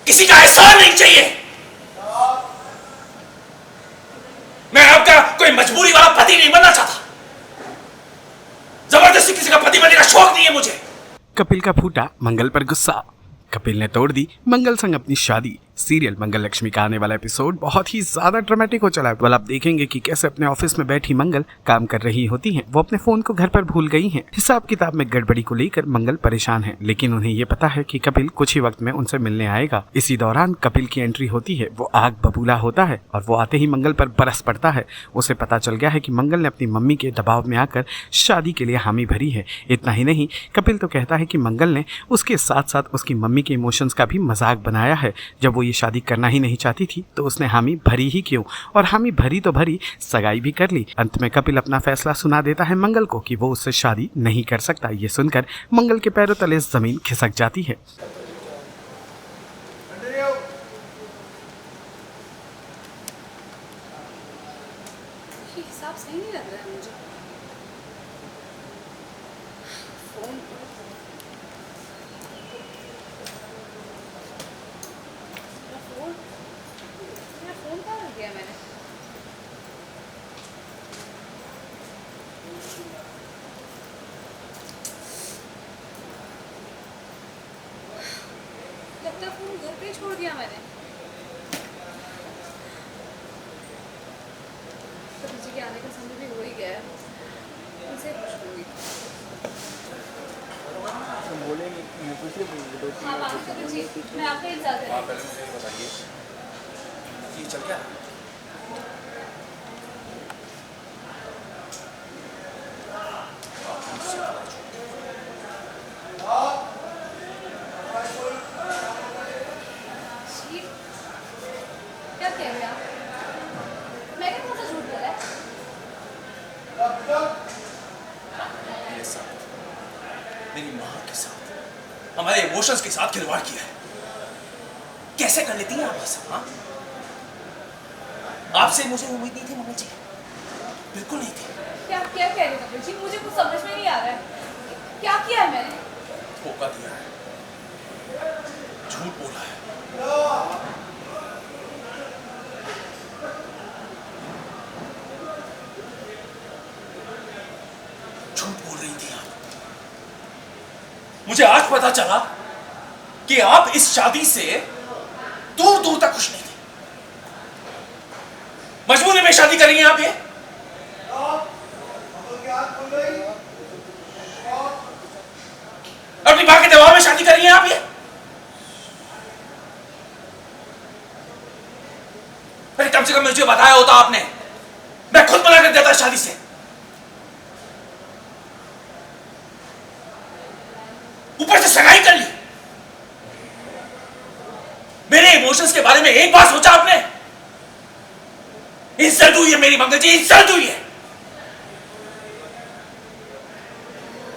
किसी का एहसान नहीं चाहिए। मैं आपका कोई मजबूरी वाला पति नहीं बनना चाहता। जबरदस्ती किसी का पति बनने का शौक नहीं है मुझे। कपिल का फूटा मंगल पर गुस्सा। कपिल ने तोड़ दी मंगल संग अपनी शादी। सीरियल मंगल लक्ष्मी का आने वाला एपिसोड बहुत ही ज्यादा ड्रामेटिक हो चला है। आप देखेंगे कि कैसे अपने ऑफिस में बैठी मंगल काम कर रही होती हैं। वो अपने फोन को घर पर भूल गई हैं। हिसाब किताब में गड़बड़ी को लेकर मंगल परेशान है, लेकिन उन्हें ये पता है कि कपिल कुछ ही वक्त में उनसे मिलने आएगा। इसी दौरान कपिल की एंट्री होती है। वो आग बबूला होता है और वो आते ही मंगल पर बरस पड़ता है। उसे पता चल गया है कि मंगल ने अपनी मम्मी के दबाव में आकर शादी के लिए हामी भरी है। इतना ही नहीं, कपिल तो कहता है कि मंगल ने उसके साथ साथ उसकी मम्मी के इमोशंस का भी मजाक बनाया है। जब वो ये शादी करना ही नहीं चाहती थी तो उसने हामी भरी ही क्यों, और हामी भरी तो भरी, सगाई भी कर ली। अंत में कपिल अपना फैसला सुना देता है मंगल को कि वो उससे शादी नहीं कर सकता। ये सुनकर मंगल के पैरों तले जमीन खिसक जाती है। हिसाब सही नहीं लग रहा है मुझे। फोन मेरा फोन कहाँ रख दिया मैंने? लगता है फोन घर पे ही छोड़ दिया मैंने। तो किसी के आने का समय भी हो ही गया है, उनसे पूछ लूंगी। हाँ बात करो जी, मैं आपका इंतजार कर रही हूँ। बताइए ये चल क्या? जी, क्या कह रहे हैं आप? मैंने कौन सा झूठ बोला है? मेरे साथ, मेरी माँ के साथ, हमारे इमोशंस के साथ खिलवाड़ किया है। कैसे कर लेती हैं आप ये सब? हाँ, आपसे मुझे उम्मीद नहीं थी मंगल जी, बिल्कुल नहीं थी। क्या क्या कह रहे हैं कपिल जी? मुझे कुछ समझ में नहीं आ रहा है। क्या किया है मैंने? धोखा दिया है, झूठ बोला है। झूठ बोल रही थी आप। मुझे आज पता चला कि आप इस शादी से दूर दूर तक खुश नहीं थे। मजबूरी में शादी करेंगे आप ये? अपनी मां के दबाव में शादी करेंगे आप ये? अरे कम से कम मुझे बताया होता आपने, मैं खुद मना कर देता शादी से। ऊपर से सगाई कर ली। मेरे इमोशंस के बारे में एक बार सोचा आपने? इंसल्ट हुई है मेरी मंगल जी, इंसल्ट हुई है।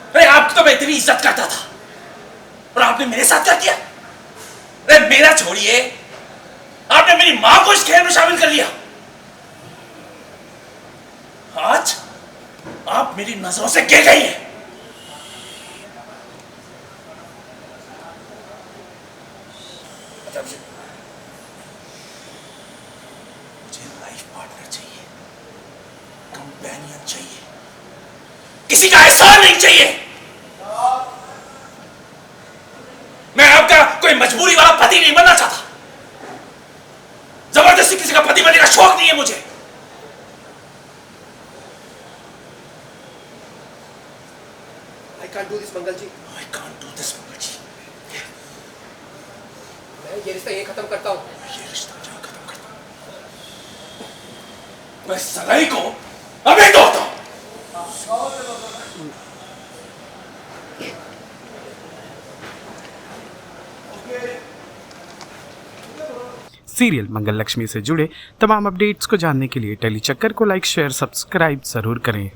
अरे आपकी तो मैं इतनी इज्जत करता था और आपने मेरे साथ क्या किया? अरे मेरा छोड़िए, आपने मेरी मां को इस खेल में शामिल कर लिया। आज आप मेरी नजरों से गिर गई हैं। मुझे लाइफ पार्टनर चाहिए, कंपेनियन चाहिए, किसी का एहसान नहीं चाहिए। मैं आपका कोई मजबूरी वाला पति नहीं बनना चाहता। जबरदस्ती किसी का पति बनने का शौक नहीं है मुझे। I can't do this, Mangal ji. I can't do this, मंगल जी। मैं ये रिश्ता यहीं खत्म करता हूँ। ये रिश्ता जहाँ खत्म करता हूं, मैं सगाई को अभी तोड़ता हूं। सीरियल मंगल लक्ष्मी से जुड़े तमाम अपडेट्स को जानने के लिए टेली चक्कर को लाइक, शेयर, सब्सक्राइब जरूर करें।